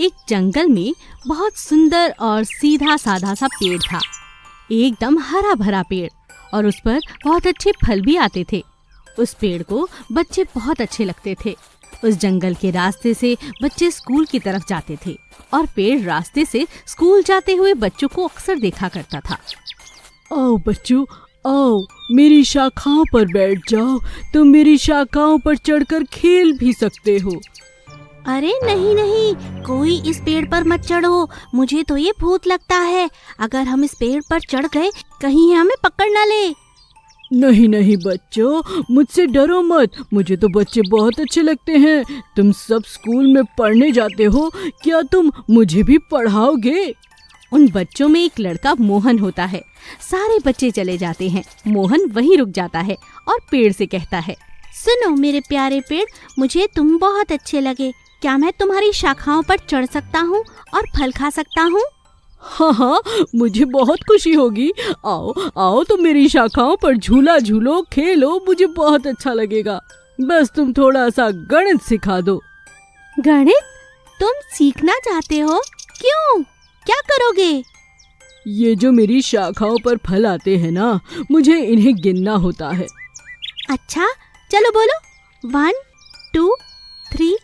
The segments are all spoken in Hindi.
एक जंगल में बहुत सुंदर और सीधा साधा सा पेड़ था, एकदम हरा भरा पेड़, और उस पर बहुत अच्छे फल भी आते थे। उस पेड़ को बच्चे बहुत अच्छे लगते थे। उस जंगल के रास्ते से बच्चे स्कूल की तरफ जाते थे और पेड़ रास्ते से स्कूल जाते हुए बच्चों को अक्सर देखा करता था। आओ बच्चों, आओ मेरी शाखाओं पर बैठ जाओ। तुम मेरी शाखाओं पर चढ़कर खेल भी सकते हो। अरे नहीं नहीं, कोई इस पेड़ पर मत चढ़ो, मुझे तो ये भूत लगता है। अगर हम इस पेड़ पर चढ़ गए कहीं ये हमें पकड़ ना ले। नहीं नहीं बच्चों, मुझसे डरो मत, मुझे तो बच्चे बहुत अच्छे लगते हैं। तुम सब स्कूल में पढ़ने जाते हो, क्या तुम मुझे भी पढ़ाओगे? उन बच्चों में एक लड़का मोहन होता है। सारे बच्चे चले जाते हैं, मोहन वहीं रुक जाता है और पेड़ से कहता है, सुनो मेरे प्यारे पेड़, मुझे तुम बहुत अच्छे लगे। क्या मैं तुम्हारी शाखाओं पर चढ़ सकता हूँ और फल खा सकता हूँ? हाँ हाँ, मुझे बहुत खुशी होगी। आओ आओ, तुम मेरी शाखाओं पर झूला झूलो, खेलो, मुझे बहुत अच्छा लगेगा। बस तुम थोड़ा सा गणित सिखा दो। गणित? तुम सीखना चाहते हो? क्यों? क्या करोगे? ये जो मेरी शाखाओं पर फल आते हैं ना, मुझे इन्हें गिनना होता है। अच्छा चलो बोलो, 1 2 3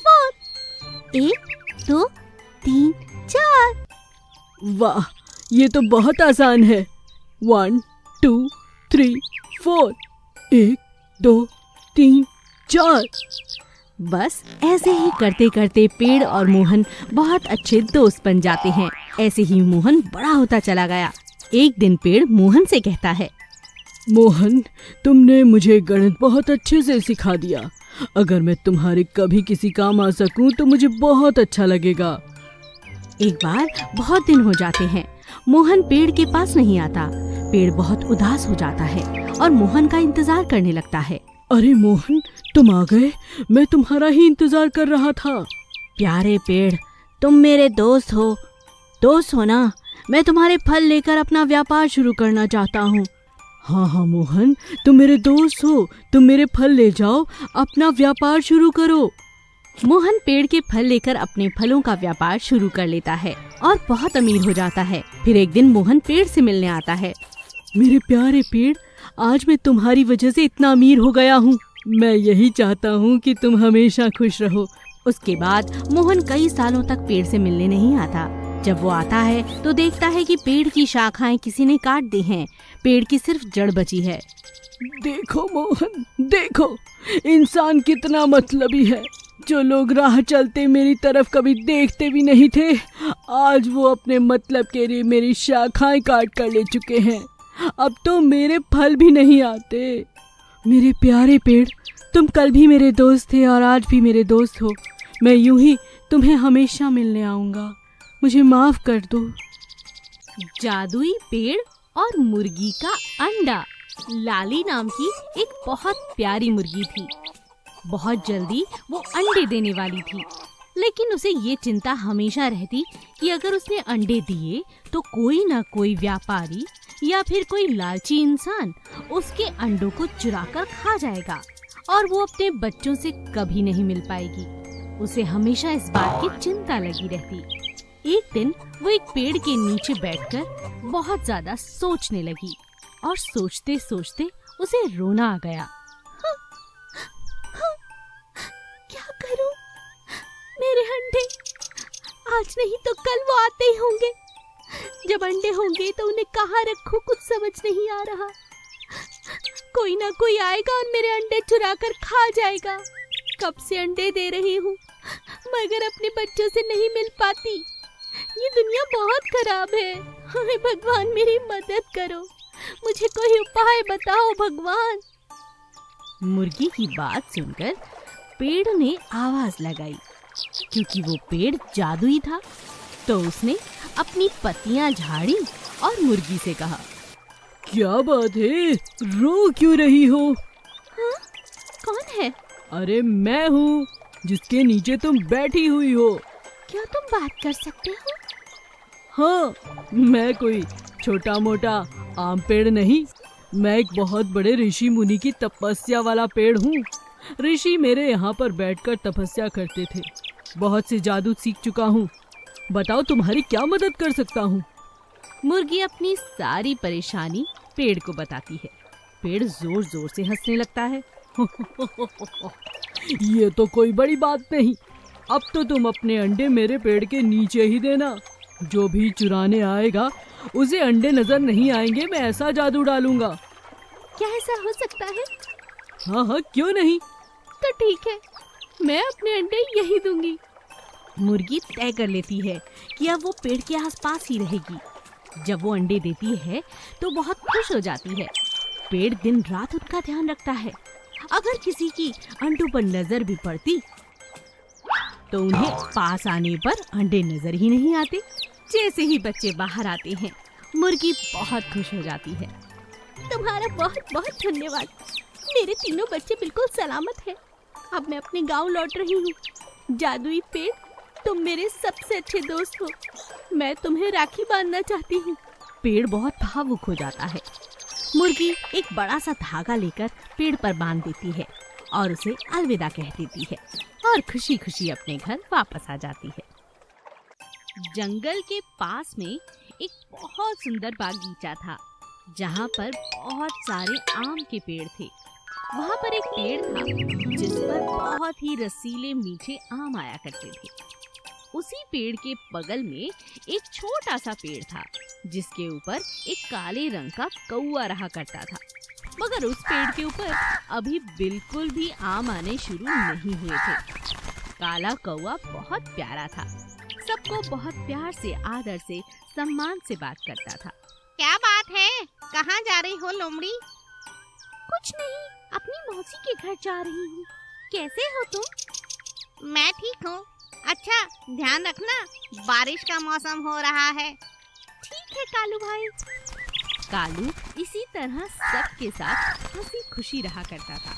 4। 1 2 3 4। वाह, ये तो बहुत आसान है। 1 2 3 4। 1 2 3 4। बस ऐसे ही करते करते पेड़ और मोहन बहुत अच्छे दोस्त बन जाते हैं। ऐसे ही मोहन बड़ा होता चला गया। एक दिन पेड़ मोहन से कहता है, मोहन, तुमने मुझे गणित बहुत अच्छे से सिखा दिया। अगर मैं तुम्हारे कभी किसी काम आ सकूं तो मुझे बहुत अच्छा लगेगा। एक बार बहुत दिन हो जाते हैं, मोहन पेड़ के पास नहीं आता। पेड़ बहुत उदास हो जाता है और मोहन का इंतजार करने लगता है। अरे मोहन, तुम आ गए, मैं तुम्हारा ही इंतजार कर रहा था। प्यारे पेड़, तुम मेरे दोस्त हो ना? मैं तुम्हारे फल लेकर अपना व्यापार शुरू करना चाहता हूँ। हाँ हाँ मोहन, तुम मेरे दोस्त हो, तुम मेरे फल ले जाओ, अपना व्यापार शुरू करो। मोहन पेड़ के फल लेकर अपने फलों का व्यापार शुरू कर लेता है और बहुत अमीर हो जाता है। फिर एक दिन मोहन पेड़ से मिलने आता है। मेरे प्यारे पेड़, आज मैं तुम्हारी वजह से इतना अमीर हो गया हूँ। मैं यही चाहता हूँ कि तुम हमेशा खुश रहो। उसके बाद मोहन कई सालों तक पेड़ से मिलने नहीं आता। जब वो आता है तो देखता है कि पेड़ की शाखाएं किसी ने काट दी हैं। पेड़ की सिर्फ जड़ बची है। देखो मोहन, देखो, इंसान कितना मतलबी है। जो लोग राह चलते मेरी तरफ कभी देखते भी नहीं थे, आज वो अपने मतलब के लिए मेरी शाखाएं काट कर ले चुके हैं। अब तो मेरे फल भी नहीं आते। मेरे प्यारे पेड़, तुम कल भी मेरे दोस्त थे और आज भी मेरे दोस्त हो। मैं यूं ही तुम्हें हमेशा मिलने आऊंगा। मुझे माफ कर दो। जादुई पेड़ और मुर्गी का अंडा। लाली नाम की एक बहुत प्यारी मुर्गी थी। बहुत जल्दी वो अंडे देने वाली थी, लेकिन उसे ये चिंता हमेशा रहती कि अगर उसने अंडे दिए तो कोई ना कोई व्यापारी या फिर कोई लालची इंसान उसके अंडों को चुरा कर खा जाएगा और वो अपने बच्चों से कभी नहीं मिल पाएगी। उसे हमेशा इस बात की चिंता लगी रहती। एक दिन वो एक पेड़ के नीचे बैठकर बहुत ज्यादा सोचने लगी और सोचते सोचते उसे रोना आ गया। क्या करूं? मेरे अंडे आज नहीं तो कल वो आते ही होंगे। जब अंडे होंगे तो उन्हें कहाँ रखूं, कुछ समझ नहीं आ रहा। कोई ना कोई आएगा और मेरे अंडे चुरा कर खा जाएगा। कब से अंडे दे रही हूँ मगर अपने बच्चों से नहीं मिल पाती। ये दुनिया बहुत खराब है। हाय भगवान, मेरी मदद करो, मुझे कोई उपाय बताओ भगवान। मुर्गी की बात सुनकर पेड़ ने आवाज लगाई। क्योंकि वो पेड़ जादुई था तो उसने अपनी पत्तियां झाड़ी और मुर्गी से कहा, क्या बात है, रो क्यों रही हो? हाँ? कौन है? अरे मैं हूँ, जिसके नीचे तुम बैठी हुई हो। क्या तुम बात कर सकते हो? हाँ, मैं कोई छोटा मोटा आम पेड़ नहीं, मैं एक बहुत बड़े ऋषि मुनि की तपस्या वाला पेड़ हूँ। ऋषि मेरे यहाँ पर बैठकर तपस्या करते थे। बहुत से जादू सीख चुका हूँ। बताओ तुम्हारी क्या मदद कर सकता हूँ। मुर्गी अपनी सारी परेशानी पेड़ को बताती है। पेड़ जोर जोर से हंसने लगता है। ये तो कोई बड़ी बात नहीं। अब तो तुम अपने अंडे मेरे पेड़ के नीचे ही देना। जो भी चुराने आएगा उसे अंडे नजर नहीं आएंगे। मैं ऐसा जादू डालूंगा। क्या ऐसा हो सकता है? हाँ हाँ, क्यों नहीं। तो ठीक है, मैं अपने अंडे यही दूंगी। मुर्गी तय कर लेती है कि अब वो पेड़ के आसपास ही रहेगी। जब वो अंडे देती है तो बहुत खुश हो जाती है। पेड़ दिन रात उनका ध्यान रखता है। अगर किसी की अंडों पर नजर भी पड़ती तो उन्हें पास आने पर अंडे नजर ही नहीं आते। जैसे ही बच्चे बाहर आते हैं, मुर्गी बहुत खुश हो जाती है। तुम्हारा बहुत बहुत धन्यवाद। मेरे तीनों बच्चे बिल्कुल सलामत हैं। अब मैं अपने गांव लौट रही हूँ। जादुई पेड़, तुम मेरे सबसे अच्छे दोस्त हो। मैं तुम्हें राखी बांधना चाहती हूँ। पेड़ बहुत भावुक हो जाता है। मुर्गी एक बड़ा सा धागा लेकर पेड़ पर बांध देती है और उसे अलविदा कह देती है और खुशी खुशी अपने घर वापस आ जाती है। जंगल के पास में एक बहुत सुंदर बागीचा था, जहाँ पर बहुत सारे आम के पेड़ थे। वहाँ पर एक पेड़ था जिस पर बहुत ही रसीले मीठे आम आया करते थे। उसी पेड़ के बगल में एक छोटा सा पेड़ था जिसके ऊपर एक काले रंग का कौवा रहा करता था। मगर उस पेड़ के ऊपर अभी बिल्कुल भी आम आने शुरू नहीं हुए थे। काला कौवा बहुत प्यारा था। सबको बहुत प्यार से, आदर से, सम्मान से बात करता था। क्या बात है? कहाँ जा रही हो लोमड़ी? कुछ नहीं, अपनी मौसी के घर जा रही हूँ। कैसे हो तुम? मैं ठीक हूँ। अच्छा, ध्यान रखना, बारिश का मौसम हो रहा है। ठीक है कालू भाई। कालू इसी तरह सबके साथ हंसी खुशी रहा करता था।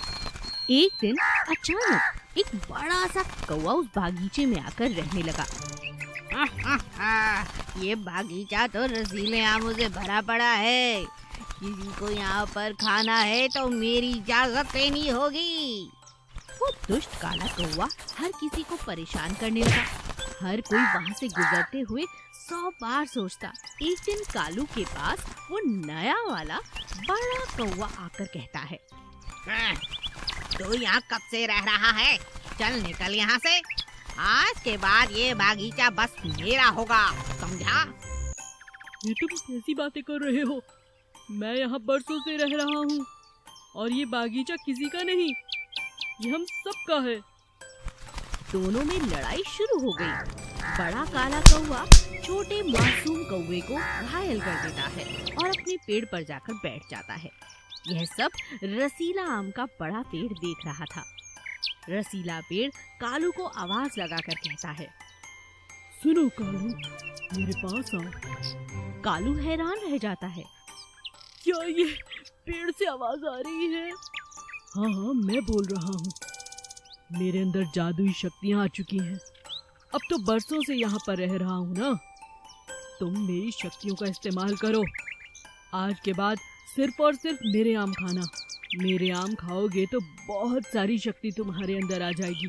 एक दिन अचानक एक बड़ा सा कौवा उस बागीचे में आकर रहने लगा। ये बागीचा तो रसीले आमों से भरा पड़ा है। किसी को यहाँ पर खाना है तो मेरी इजाजत लेनी होगी। वो दुष्ट काला कौवा हर किसी को परेशान करने लगा। हर कोई वहाँ से गुजरते हुए 100 बार सोचता। एक दिन कालू के पास वो नया वाला बड़ा कौवा आकर कहता है, तू यहाँ कब से रह रहा है? चल निकल यहाँ से। आज के बाद ये बागीचा बस मेरा होगा, समझा? ये तुम कैसी बातें कर रहे हो? मैं यहाँ बरसों से रह रहा हूँ और ये बागीचा किसी का नहीं, ये हम सबका है। दोनों में लड़ाई शुरू हो गई। बड़ा काला कौवा छोटे मासूम कौवे को घायल कर देता है और अपने पेड़ पर जाकर बैठ जाता है। यह सब रसीला आम का बड़ा पेड़ देख रहा था। रसीला पेड़ कालू को आवाज लगाकर कहता है, सुनो कालू, मेरे पास आओ। कालू हैरान रह जाता है। क्या ये पेड़ से आवाज आ रही है? हाँ हाँ, मैं बोल रहा हूँ। मेरे अंदर जादुई शक्तियाँ आ चुकी हैं। अब तो बरसों से यहाँ पर रह रहा हूँ ना। तुम मेरी शक्तियों का इस्तेमाल करो। आज के बाद सिर्फ और सिर्फ मेरे आम खाना। मेरे आम खाओगे तो बहुत सारी शक्ति तुम्हारे अंदर आ जाएगी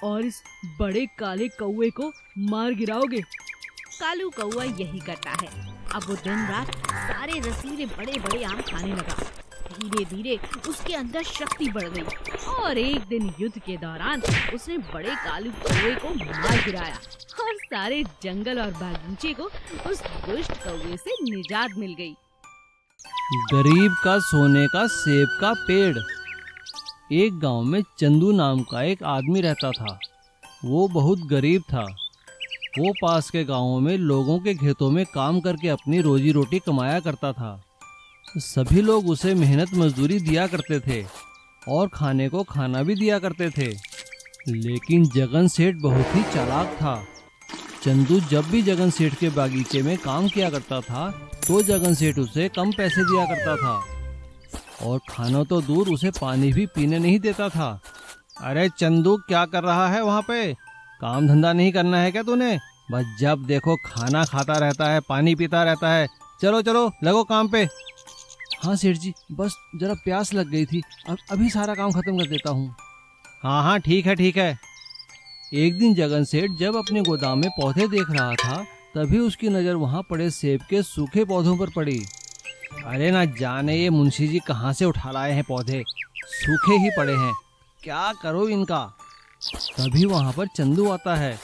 और इस बड़े काले कौवे को मार गिराओगे। कालू कौवा यही करता है। अब वो दिन रात सारे रसीले बड़े बड़े आम खाने लगा। धीरे धीरे उसके अंदर शक्ति बढ़ गई और एक दिन युद्ध के दौरान उसने बड़े कालू कौवे को मार गिराया और सारे जंगल और बागीचे को उस दुष्ट कौवे से निजात मिल गई। गरीब का सोने का सेब का पेड़। एक गांव में चंदू नाम का एक आदमी रहता था। वो बहुत गरीब था। वो पास के गांवों में लोगों के खेतों में काम करके अपनी रोजी रोटी कमाया करता था। सभी लोग उसे मेहनत मजदूरी दिया करते थे और खाने को खाना भी दिया करते थे। लेकिन जगन सेठ बहुत ही चालाक था। चंदू जब भी जगन सेठ के बागीचे में काम किया करता था तो जगन सेठ उसे कम पैसे दिया करता था और खाना तो दूर, उसे पानी भी पीने नहीं देता था। अरे चंदू, क्या कर रहा है वहाँ पे? काम धंधा नहीं करना है क्या तूने? बस जब देखो खाना खाता रहता है, पानी पीता रहता है। चलो चलो, लगो काम पे। हाँ सेठ जी, बस जरा प्यास लग गई थी, अब अभी सारा काम खत्म कर देता हूँ। हाँ हाँ, ठीक है ठीक है। एक दिन जगन सेठ जब अपने गोदाम में पौधे देख रहा था, तभी उसकी नजर वहाँ पड़े सेब के सूखे पौधों पर पड़ी। अरे ना जाने ये मुंशी जी कहाँ से उठा लाए हैं पौधे, सूखे ही पड़े हैं, क्या करो इनका। तभी वहाँ पर चंदू आता है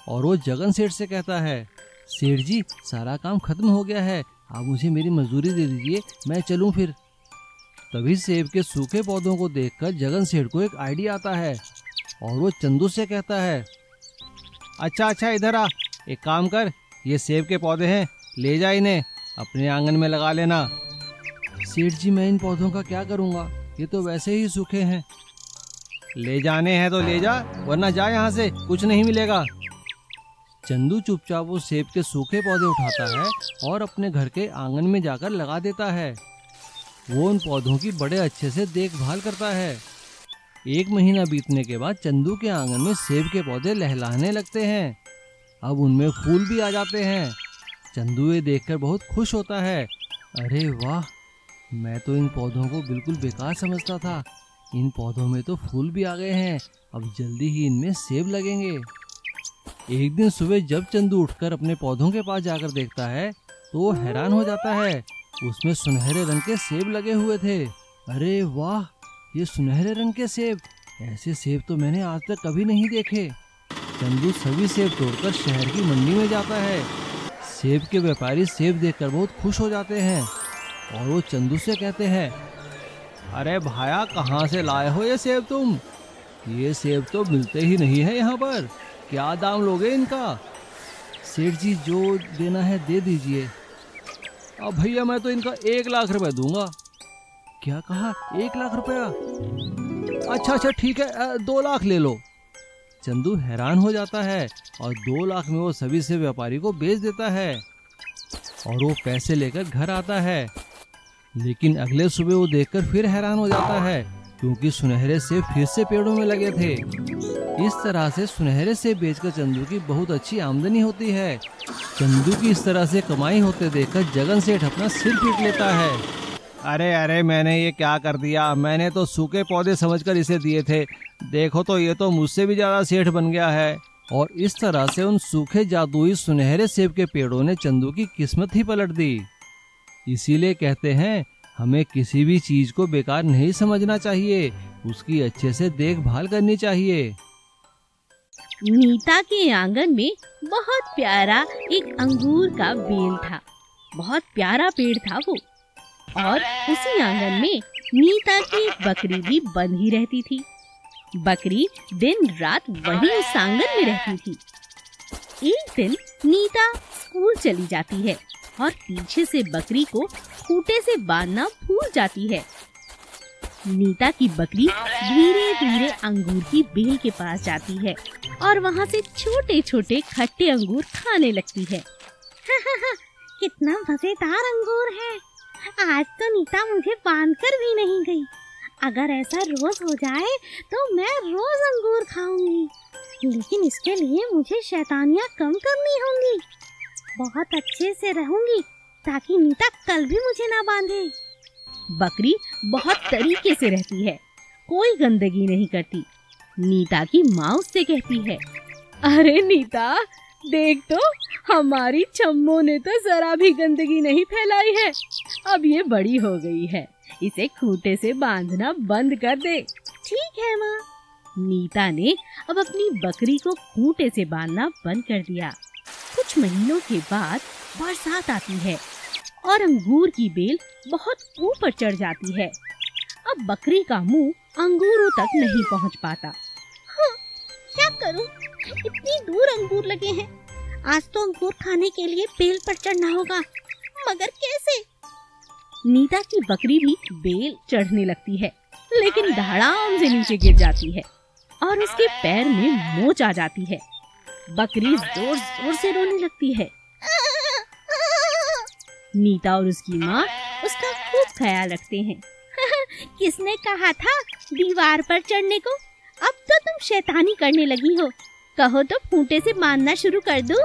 और वो जगन सेठ से कहता है, सेठ जी सारा काम खत्म हो गया है, आप मुझे मेरी मजदूरी दे दीजिए, मैं चलूँ फिर। तभी सेब के सूखे पौधों को देखकर जगन सेठ को एक आइडिया आता है और वो चंदू से कहता है, अच्छा इधर आ, एक काम कर, ये सेब के पौधे हैं, ले जा इन्हें अपने आंगन में लगा लेना। सेठ जी मैं इन पौधों का क्या करूँगा, ये तो वैसे ही सूखे हैं। ले जाने हैं तो ले जा, वरना जा यहाँ से, कुछ नहीं मिलेगा। चंदू चुपचाप वो सेब के सूखे पौधे उठाता है और अपने घर के आंगन में जाकर लगा देता है। वो उन पौधों की बड़े अच्छे से देखभाल करता है। 1 महीना बीतने के बाद चंदू के आंगन में सेब के पौधे लहलहाने लगते हैं। अब उनमें फूल भी आ जाते हैं। चंदू ये देखकर बहुत खुश होता है। अरे वाह, मैं तो इन पौधों को बिल्कुल बेकार समझता था, इन पौधों में तो फूल भी आ गए हैं, अब जल्दी ही इनमें सेब लगेंगे। एक दिन सुबह जब चंदू उठकर अपने पौधों के पास जाकर देखता है तो वो हैरान हो जाता है, उसमें सुनहरे रंग के सेब लगे हुए थे। अरे वाह, ये सुनहरे रंग के सेब, ऐसे सेब तो मैंने आज तक कभी नहीं देखे। चंदू सभी सेब तोड़कर शहर की मंडी में जाता है। सेब के व्यापारी सेब देखकर बहुत खुश हो जाते हैं और वो चंदू से कहते हैं, अरे भाया कहाँ से लाए हो ये सेब तुम? ये सेब तो मिलते ही नहीं है यहाँ पर, क्या दाम लोगे इनका? सेठ जी जो देना है दे दीजिए। अब भैया मैं तो इनका 1 लाख रुपए दूंगा। क्या कहा, 1 लाख रुपया? अच्छा ठीक है, 2 लाख ले लो। चंदू हैरान हो जाता है और 2 लाख में वो सभी से व्यापारी को बेच देता है और वो पैसे लेकर घर आता है। लेकिन अगले सुबह वो देखकर फिर हैरान हो जाता है, क्योंकि सुनहरे सेब फिर से पेड़ों में लगे थे। इस तरह से सुनहरे सेब बेचकर चंदू की बहुत अच्छी आमदनी होती है। चंदू की इस तरह से कमाई होते देखकर जगन सेठ अपना सिर पीट लेता है। अरे मैंने ये क्या कर दिया, मैंने तो सूखे पौधे समझकर इसे दिए थे, देखो तो ये तो मुझसे भी ज्यादा सेठ बन गया है। और इस तरह से उन सूखे जादुई सुनहरे सेब के पेड़ों ने चंदू की किस्मत ही पलट दी। इसीलिए कहते हैं, हमें किसी भी चीज को बेकार नहीं समझना चाहिए, उसकी अच्छे से देखभाल करनी चाहिए। नीता के आंगन में बहुत प्यारा एक अंगूर का बेल था। बहुत प्यारा पेड़ था वो। और उसी आंगन में नीता की बकरी भी बंधी रहती थी। बकरी दिन रात वहीं उस आंगन में रहती थी। एक दिन नीता स्कूल चली जाती है और पीछे से बकरी को खूंटे से बांधना भूल जाती है। नीता की बकरी धीरे धीरे अंगूर की बेल के पास जाती है और वहाँ से छोटे छोटे खट्टे अंगूर खाने लगती है। कितना मजेदार अंगूर है, आज तो नीता मुझे बांधकर भी नहीं गई। अगर ऐसा रोज हो जाए तो मैं रोज अंगूर खाऊंगी, लेकिन इसके लिए मुझे शैतानियाँ कम करनी होंगी। बहुत अच्छे से रहूंगी ताकि नीता कल भी मुझे ना बांधे। बकरी बहुत तरीके से रहती है, कोई गंदगी नहीं करती। नीता की माँ उससे कहती है, अरे नीता, देख तो हमारी चम्मो ने तो जरा भी गंदगी नहीं फैलाई है। अब ये बड़ी हो गई है, इसे खूंटे से बांधना बंद कर दे। ठीक है माँ। नीता ने अब अपनी बकरी को खूंटे से बांधना बंद कर दिया। कुछ महीनों के बाद बरसात आती है और अंगूर की बेल बहुत ऊपर चढ़ जाती है। अब बकरी का मुंह अंगूरों तक नहीं पहुंच पाता। हाँ, क्या करूं? इतनी दूर अंगूर लगे हैं। आज तो अंगूर खाने के लिए बेल पर चढ़ना होगा, मगर कैसे? नीता की बकरी भी बेल चढ़ने लगती है, लेकिन धड़ाम से नीचे गिर जाती है और उसके पैर में मोच आ जाती है। बकरी जोर जोर से रोने लगती है। नीता और उसकी माँ उसका खूब ख्याल रखते हैं। किसने कहा था दीवार पर चढ़ने को? अब तो तुम शैतानी करने लगी हो। कहो तो खूंटे से बांधना शुरू कर दूं?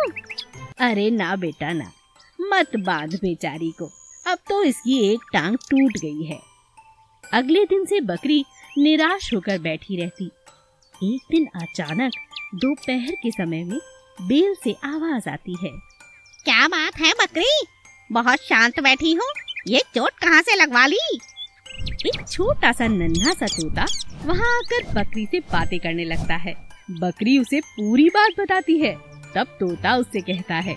अरे ना बेटा ना, मत बांध बेचारी को, अब तो इसकी एक टांग टूट गई है। अगले दिन से बकरी निराश होकर बैठी रहती। एक दिन अचानक दोपहर के समय में बेल से आवाज आती है। क्या बात है बकरी, बहुत शांत बैठी हो, ये चोट कहाँ से लगवा ली? एक छोटा सा नन्हा सा तोता वहाँ आकर बकरी से बातें करने लगता है। बकरी उसे पूरी बात बताती है। तब तोता उससे कहता है,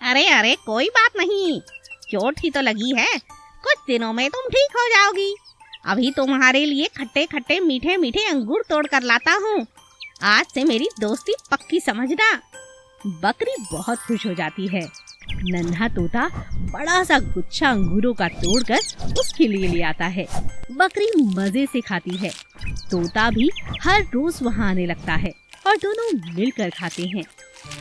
अरे अरे कोई बात नहीं, चोट ही तो लगी है, कुछ दिनों में तुम ठीक हो जाओगी। अभी तुम्हारे लिए खट्टे खट्टे मीठे मीठे अंगूर तोड़ कर लाता हूँ, आज से मेरी दोस्ती पक्की समझना। बकरी बहुत खुश हो जाती है। नन्हा तोता बड़ा सा गुच्छा अंगूरों का तोड़कर उसके लिए ले आता है। बकरी मजे से खाती है। तोता भी हर रोज वहाँ आने लगता है और दोनों मिलकर खाते हैं।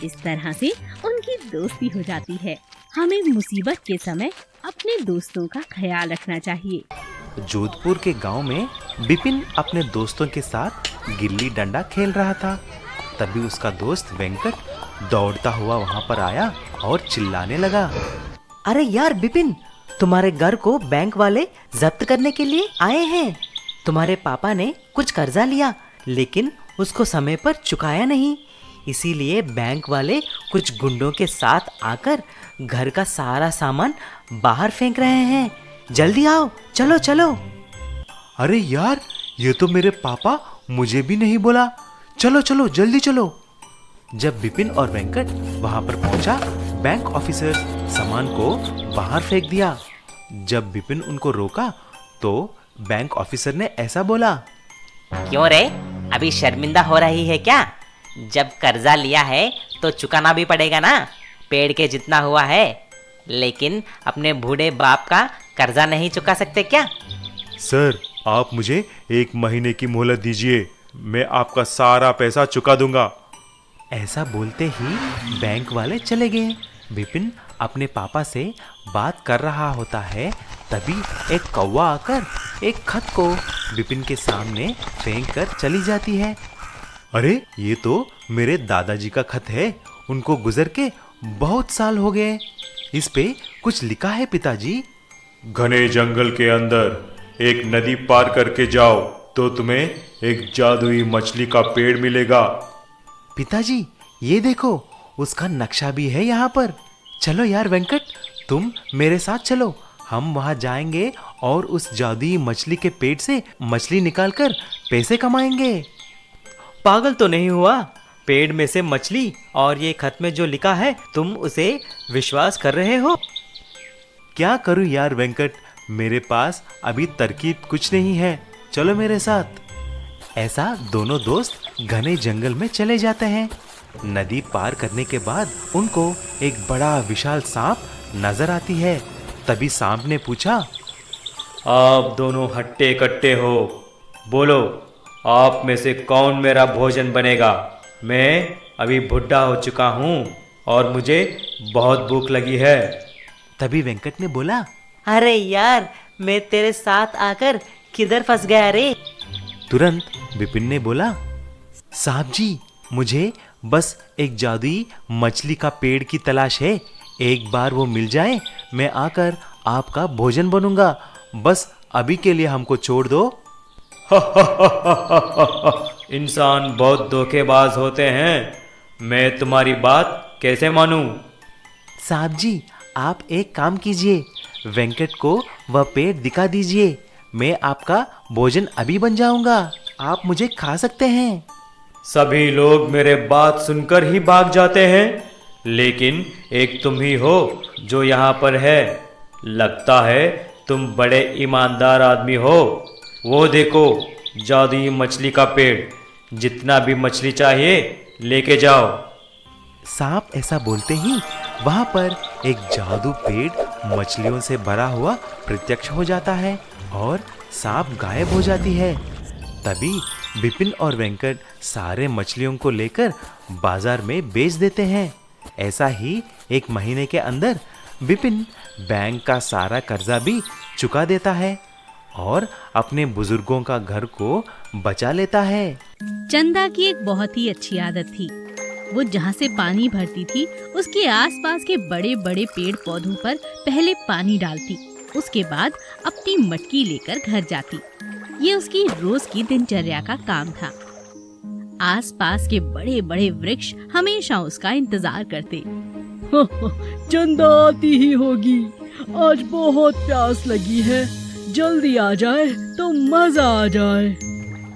इस तरह से उनकी दोस्ती हो जाती है। हमें मुसीबत के समय अपने दोस्तों का ख्याल रखना चाहिए। जोधपुर के गांव में बिपिन अपने दोस्तों के साथ गिल्ली डंडा खेल रहा था। तभी उसका दोस्त वेंकट दौड़ता हुआ वहां पर आया और चिल्लाने लगा, अरे यार बिपिन, तुम्हारे घर को बैंक वाले जब्त करने के लिए आए हैं। तुम्हारे पापा ने कुछ कर्जा लिया लेकिन उसको समय पर चुकाया नहीं, इसीलिए बैंक वाले कुछ गुंडों के साथ आकर घर का सारा सामान बाहर फेंक रहे हैं। जल्दी आओ, चलो चलो। अरे यार, ये तो मेरे पापा मुझे भी नहीं बोला, चलो चलो जल्दी चलो। जब बिपिन और वेंकट वहां पर पहुंचा, बैंक ऑफिसर सामान को बाहर फेंक दिया। जब बिपिन उनको रोका तो बैंक ऑफिसर ने ऐसा बोला, क्यों रे, अभी शर्मिंदा हो रही है क्या? जब कर्जा लिया है तो चुकाना भी पड़ेगा ना, पेड़ के जितना हुआ है। लेकिन अपने बूढ़े बाप का कर्जा नहीं चुका सकते क्या? सर, आप मुझे 1 महीने की मोहलत दीजिए, मैं आपका सारा पैसा चुका दूंगा। ऐसा बोलते ही बैंक वाले चले गए। बिपिन अपने पापा से बात कर रहा होता है, तभी एक कौवा आकर एक खत को बिपिन के सामने फेंक कर चली जाती है। अरे, ये तो मेरे दादाजी का खत है, उनको गुजर के बहुत साल हो गए। इस पे कुछ लिखा है पिताजी, घने जंगल के अंदर एक नदी पार करके जाओ तो तुम्हें एक जादुई मछली का पेड़ मिलेगा। पिताजी ये देखो, उसका नक्शा भी है यहाँ पर। चलो यार वेंकट, तुम मेरे साथ चलो, हम वहाँ जाएंगे और उस जादुई मछली के पेट से मछली निकालकर पैसे कमाएंगे। पागल तो नहीं हुआ? पेड़ में से मछली और ये खत में जो लिखा है तुम उसे विश्वास कर रहे हो? क्या करूं यार वेंकट, मेरे पास अभी तरकीब कुछ नहीं है, चलो मेरे साथ। ऐसा दोनों दोस्त घने जंगल में चले जाते हैं। नदी पार करने के बाद उनको एक बड़ा विशाल सांप नजर आती है। तभी सांप ने पूछा, आप दोनों हट्टे कट्टे हो, बोलो आप में से कौन मेरा भोजन बनेगा? मैं अभी बुढ़ा हो चुका हूँ और मुझे बहुत भूख लगी है। तभी वेंकट ने बोला, अरे यार, मैं तेरे साथ आकर किधर फंस गया रे? तुरंत बिपिन ने बोला, साहब जी, मुझे बस एक जादुई मछली का पेड़ की तलाश है, एक बार वो मिल जाए मैं आकर आपका भोजन बनूंगा, बस अभी के लिए हमको छोड़ दो। इंसान बहुत धोखेबाज होते हैं, मैं तुम्हारी बात कैसे मानूं? साहब जी, आप एक काम कीजिए, वेंकट को वह पेड़ दिखा दीजिए, मैं आपका भोजन अभी बन जाऊंगा, आप मुझे खा सकते हैं। सभी लोग मेरे बात सुनकर ही भाग जाते हैं, लेकिन एक तुम ही हो जो यहाँ पर है। लगता है तुम बड़े ईमानदार आदमी हो। वो देखो, जादुई मछली का पेड़, जितना भी मछली चाहिए लेके जाओ। सांप ऐसा बोलते ही वहां पर एक जादू पेड़ मछलियों से भरा हुआ प्रत्यक्ष हो जाता है और सांप गायब हो जाती है। तभी बिपिन और वेंकट सारे मछलियों को लेकर बाजार में बेच देते हैं। ऐसा ही 1 महीने के अंदर बिपिन बैंक का सारा कर्जा भी चुका देता है और अपने बुजुर्गों का घर को बचा लेता है। चंदा की एक बहुत ही अच्छी आदत थी। वो जहाँ से पानी भरती थी उसके आसपास के बड़े बड़े पेड़ पौधों पर पहले पानी डालती, उसके बाद अपनी मटकी लेकर घर जाती। ये उसकी रोज की दिनचर्या का काम था। आसपास के बड़े बड़े वृक्ष हमेशा उसका इंतजार करते। चंदा आती ही होगी, आज बहुत प्यास लगी है, जल्दी आ जाए तो मजा आ जाए।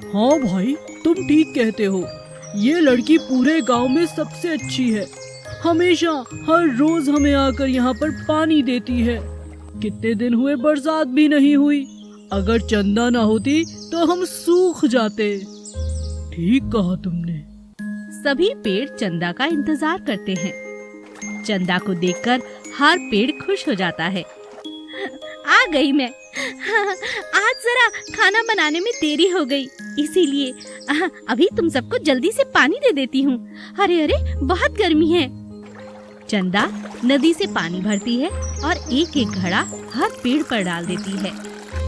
हाँ भाई, तुम ठीक कहते हो, ये लड़की पूरे गांव में सबसे अच्छी है, हमेशा हर रोज हमें आकर यहाँ पर पानी देती है। कितने दिन हुए बरसात भी नहीं हुई, अगर चंदा ना होती तो हम सूख जाते। ठीक कहा तुमने। सभी पेड़ चंदा का इंतजार करते हैं। चंदा को देखकर हर पेड़ खुश हो जाता है। आ गई मैं। आज जरा खाना बनाने में देरी हो गई, इसीलिए अभी तुम सबको जल्दी से पानी दे देती हूँ। अरे अरे, बहुत गर्मी है। चंदा नदी से पानी भरती है और एक एक घड़ा हर पेड़ पर डाल देती है।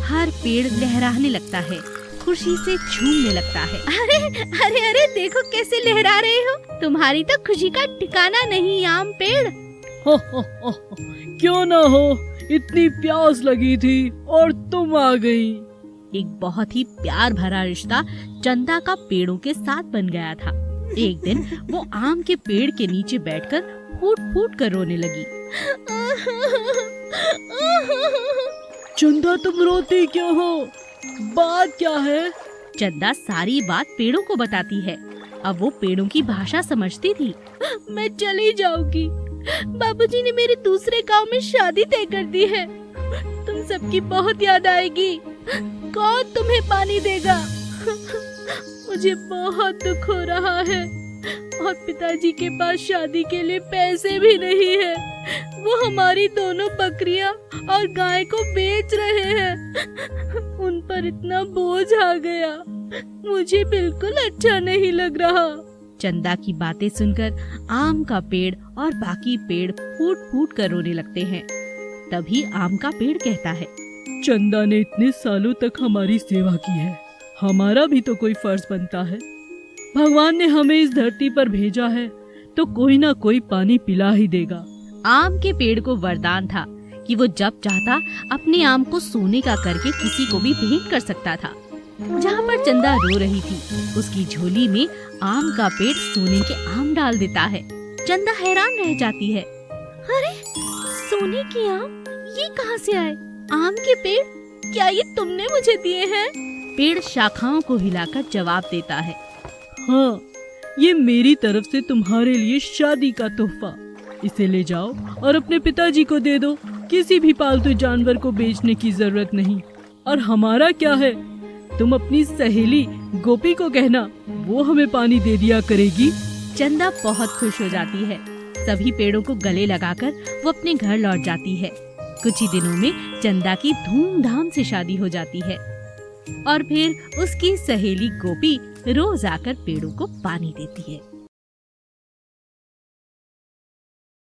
हर पेड़ लहराने लगता है, खुशी से झूमने लगता है। अरे अरे अरे, देखो कैसे लहरा रहे हो। तुम्हारी तो खुशी का ठिकाना नहीं आम पेड़। क्यों ना हो, इतनी प्यास लगी थी और तुम आ गई। एक बहुत ही प्यार भरा रिश्ता चंदा का पेड़ों के साथ बन गया था। एक दिन वो आम के पेड़ के नीचे बैठकर फूट फूट कर रोने लगी। चंदा, तुम रोती क्यों हो? बात क्या है? चंदा सारी बात पेड़ों को बताती है। अब वो पेड़ों की भाषा समझती थी। मैं चली जाऊंगी, बाबूजी ने मेरे दूसरे गांव में शादी तय कर दी है। तुम सबकी बहुत याद आएगी। कौन तुम्हें पानी देगा? मुझे बहुत दुख हो रहा है और पिताजी के पास शादी के लिए पैसे भी नहीं है। वो हमारी दोनों बकरियां और गाय को बेच रहे हैं। उन पर इतना बोझ आ गया, मुझे बिल्कुल अच्छा नहीं लग रहा। चंदा की बातें सुनकर आम का पेड़ और बाकी पेड़ फूट फूट कर रोने लगते हैं। तभी आम का पेड़ कहता है, चंदा ने इतने सालों तक हमारी सेवा की है, हमारा भी तो कोई फर्ज बनता है। भगवान ने हमें इस धरती पर भेजा है तो कोई ना कोई पानी पिला ही देगा। आम के पेड़ को वरदान था कि वो जब चाहता अपने आम को सोने का करके किसी को भी भेंट कर सकता था। जहाँ पर चंदा रो रही थी, उसकी झोली में आम का पेड़ सोने के आम डाल देता है। चंदा हैरान रह जाती है। अरे, सोने के आम ये कहाँ से आए? आम के पेड़, क्या ये तुमने मुझे दिए हैं? पेड़ शाखाओं को हिलाकर जवाब देता है, हाँ, ये मेरी तरफ से तुम्हारे लिए शादी का तोहफा। इसे ले जाओ और अपने पिताजी को दे दो। किसी भी पालतू जानवर को बेचने की जरूरत नहीं। और हमारा क्या है, तुम अपनी सहेली गोपी को कहना, वो हमें पानी दे दिया करेगी। चंदा बहुत खुश हो जाती है। सभी पेड़ों को गले लगाकर वो अपने घर लौट जाती है। कुछ ही दिनों में चंदा की धूमधाम से शादी हो जाती है और फिर उसकी सहेली गोपी रोज आकर पेड़ों को पानी देती है।